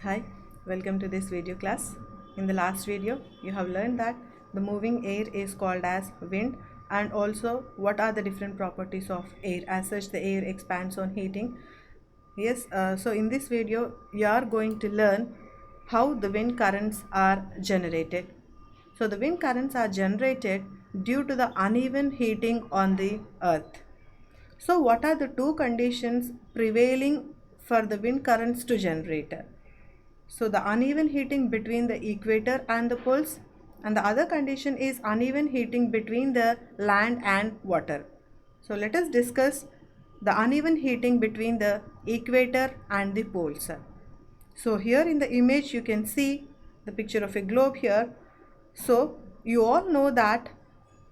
Hi, welcome to this video class. In the last video, you have learned that the moving air is called as wind and also what are the different properties of air. As such, the air expands on heating. Yes, so in this video, you are going to learn how the wind currents are generated. So the wind currents are generated due to the uneven heating on the earth. So what are the two conditions prevailing for the wind currents to generate? So the uneven heating between the equator and the poles, and the other condition is uneven heating between the land and water. So let us discuss the uneven heating between the equator and the poles. So here in the image you can see the picture of a globe here. So you all know that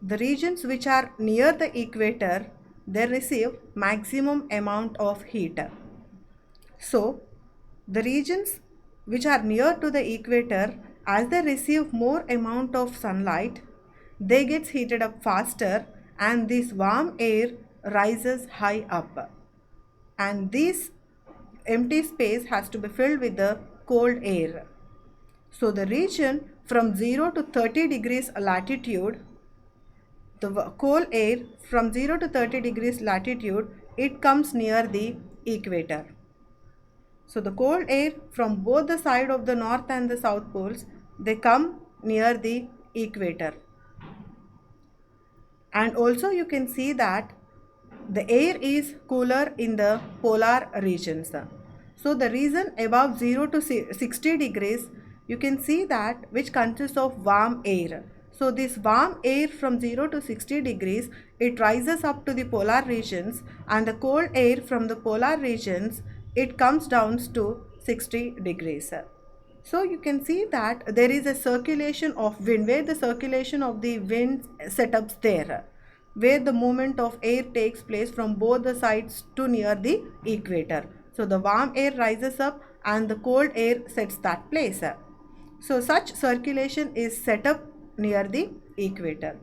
the regions which are near the equator, they receive maximum amount of heat. So the regions which are near to the equator, as they receive more amount of sunlight, they get heated up faster and this warm air rises high up. And this empty space has to be filled with the cold air. So the region from 0 to 30 degrees latitude, the cold air from 0 to 30 degrees latitude, it comes near the equator. So the cold air from both the side of the north and the south poles, they come near the equator. And also you can see that the air is cooler in the polar regions. So the region above 0 to 60 degrees, you can see that which consists of warm air. So this warm air from 0 to 60 degrees, it rises up to the polar regions, and the cold air from the polar regions, it comes down to 60 degrees. So you can see that there is a circulation of wind, where the circulation of the wind setups there, where the movement of air takes place from both the sides to near the equator. So the warm air rises up and the cold air sets that place. So such circulation is set up near the equator.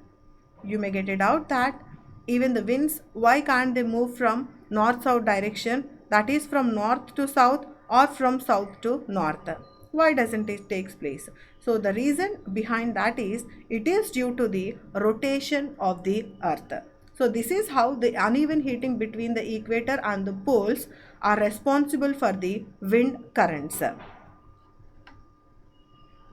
You may get a doubt that even the winds, why can't they move from north-south direction, that is from north to south or from south to north? Why doesn't it take place? So the reason behind that is it is due to the rotation of the earth. So this is how the uneven heating between the equator and the poles are responsible for the wind currents.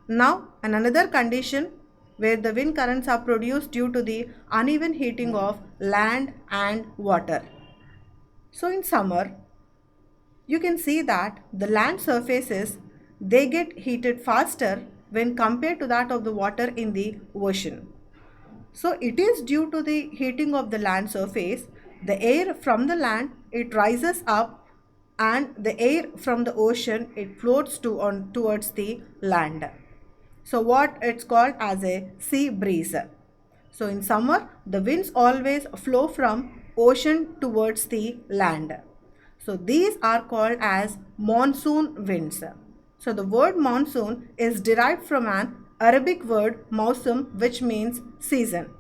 Now another condition where the wind currents are produced due to the uneven heating of land and water. So in summer, you can see that the land surfaces, they get heated faster when compared to that of the water in the ocean. So it is due to the heating of the land surface, the air from the land, it rises up, and the air from the ocean, it floats towards the land. So what it's called as a sea breeze. So in summer, the winds always flow from ocean towards the land. So these are called as monsoon winds. So the word monsoon is derived from an Arabic word mausum, which means season.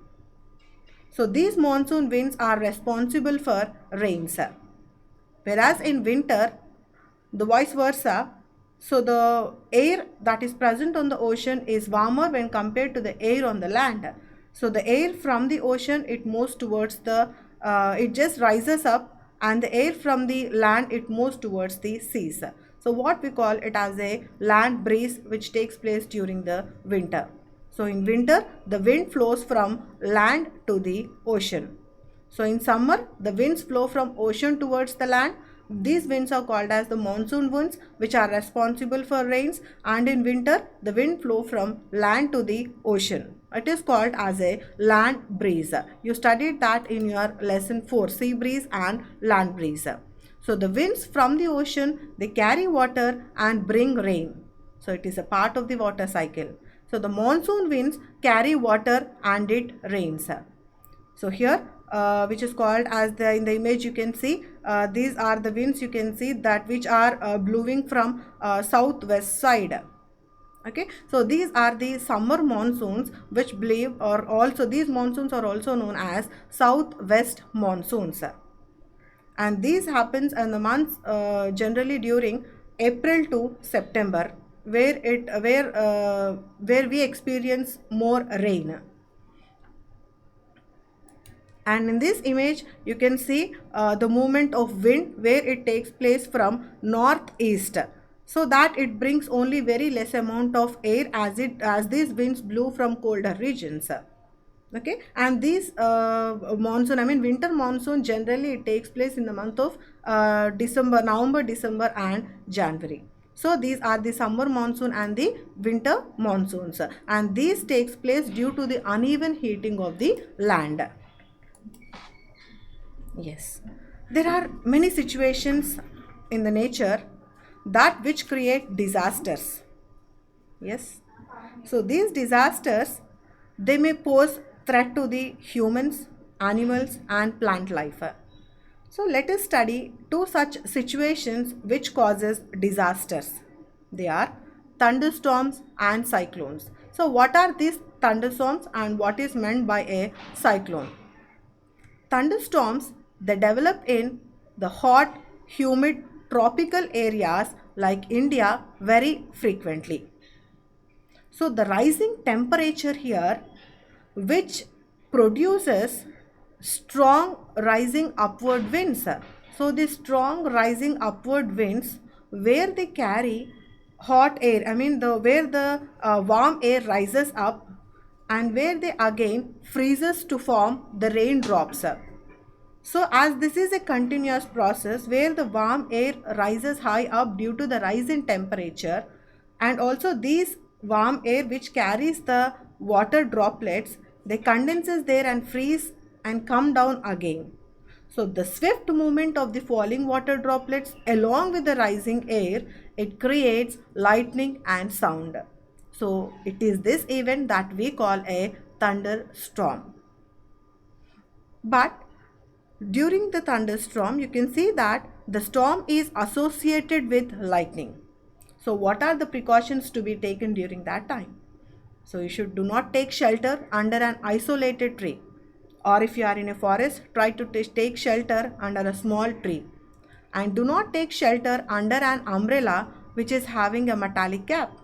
So these monsoon winds are responsible for rains. Whereas in winter, the vice versa, so the air that is present on the ocean is warmer when compared to the air on the land. So the air from the ocean, it moves towards it just rises up, and the air from the land, it moves towards the seas. So what we call it as a land breeze, which takes place during the winter. So in winter, the wind flows from land to the ocean. So in summer, the winds flow from ocean towards the land. These winds are called as the monsoon winds, which are responsible for rains, and in winter the wind flow from land to the ocean. It is called as a land breeze. You studied that in your lesson 4, sea breeze and land breeze. So the winds from the ocean, they carry water and bring rain. So it is a part of the water cycle. So the monsoon winds carry water and it rains. So here which is called as in the image you can see, these are the winds, you can see that which are blowing from southwest side. Okay, so these are the summer monsoons which blow, or also these monsoons are also known as southwest monsoons. And these happens in the months generally during April to September, where we experience more rain. And in this image you can see the movement of wind where it takes place from northeast, so that it brings only very less amount of air as these winds blew from colder regions. Okay, and these monsoon, I mean winter monsoon, generally it takes place in the month of November, December and January. So these are the summer monsoon and the winter monsoons, and these takes place due to the uneven heating of the land. Yes, there are many situations in the nature that which create disasters. Yes, so these disasters, they may pose threat to the humans, animals and plant life. So let us study two such situations which causes disasters. They are thunderstorms and cyclones. So what are these thunderstorms and what is meant by a cyclone? Thunderstorms, they develop in the hot, humid tropical areas like India very frequently. So the rising temperature here, which produces strong rising upward winds. So the strong rising upward winds where they carry hot air, I mean where the warm air rises up and where they again freezes to form the raindrops. So as this is a continuous process where the warm air rises high up due to the rise in temperature, and also these warm air which carries the water droplets, they condenses there and freeze and come down again. So the swift movement of the falling water droplets along with the rising air, it creates lightning and sound. So it is this event that we call a thunderstorm. But during the thunderstorm, you can see that the storm is associated with lightning. So what are the precautions to be taken during that time? So you should do not take shelter under an isolated tree, or if you are in a forest, try to take shelter under a small tree, and do not take shelter under an umbrella which is having a metallic cap,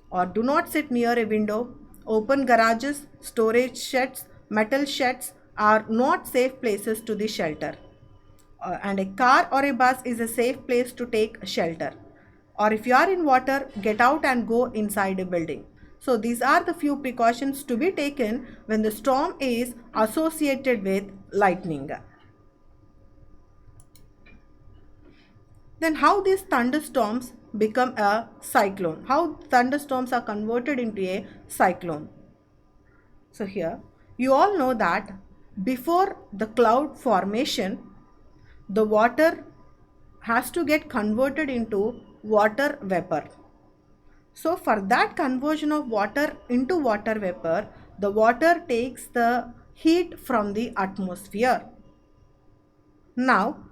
or do not sit near a window. Open garages, storage sheds, metal sheds are not safe places to the shelter. And a car or a bus is a safe place to take shelter. Or if you are in water, get out and go inside a building. So these are the few precautions to be taken when the storm is associated with lightning. Then how these thunderstorms become a cyclone? How thunderstorms are converted into a cyclone? So here you all know that before the cloud formation, the water has to get converted into water vapor. So for that conversion of water into water vapor, the water takes the heat from the atmosphere. Now,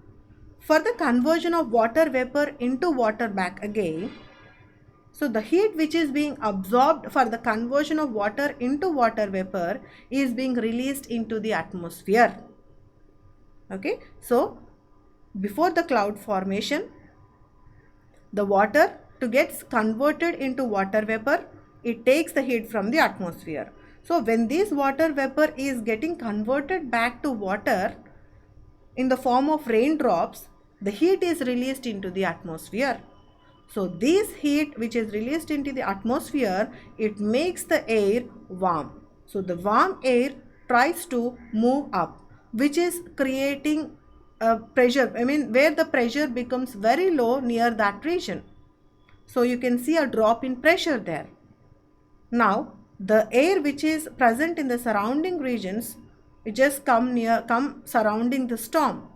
for the conversion of water vapor into water back again, so the heat which is being absorbed for the conversion of water into water vapor is being released into the atmosphere. Okay, so before the cloud formation, the water to get converted into water vapor, it takes the heat from the atmosphere. So when this water vapor is getting converted back to water in the form of raindrops, the heat is released into the atmosphere. So this heat which is released into the atmosphere, it makes the air warm. So the warm air tries to move up, which is creating a pressure, I mean where the pressure becomes very low near that region. So you can see a drop in pressure there. Now the air which is present in the surrounding regions, it just come surrounding the storm.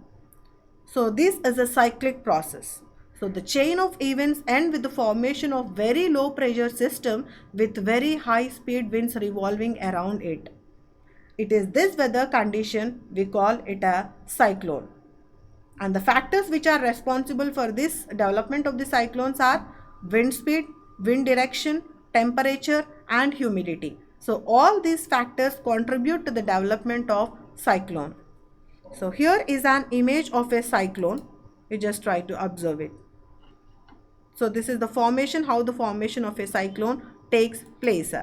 So this is a cyclic process. So the chain of events end with the formation of very low pressure system with very high speed winds revolving around it. It is this weather condition we call it a cyclone. And the factors which are responsible for this development of the cyclones are wind speed, wind direction, temperature and humidity. So all these factors contribute to the development of cyclone. So here is an image of a cyclone. You just try to observe it. So this is the formation, how the formation of a cyclone takes place.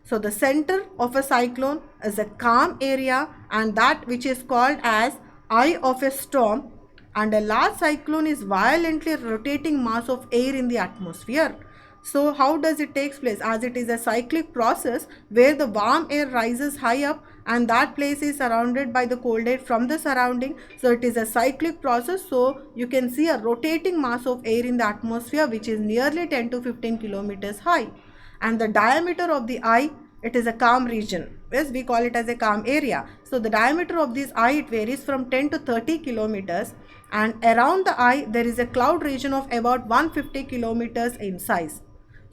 So the center of a cyclone is a calm area, and that which is called as eye of a storm, and a large cyclone is violently rotating mass of air in the atmosphere. So how does it take place? As it is a cyclic process where the warm air rises high up and that place is surrounded by the cold air from the surrounding. So it is a cyclic process. So you can see a rotating mass of air in the atmosphere which is nearly 10 to 15 kilometers high. And the diameter of the eye, it is a calm region. Yes, we call it as a calm area. So the diameter of this eye, it varies from 10 to 30 kilometers, and around the eye there is a cloud region of about 150 kilometers in size.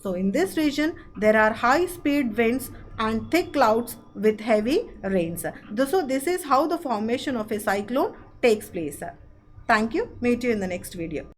So in this region there are high speed winds and thick clouds with heavy rains. So this is how the formation of a cyclone takes place. Thank you. Meet you in the next video.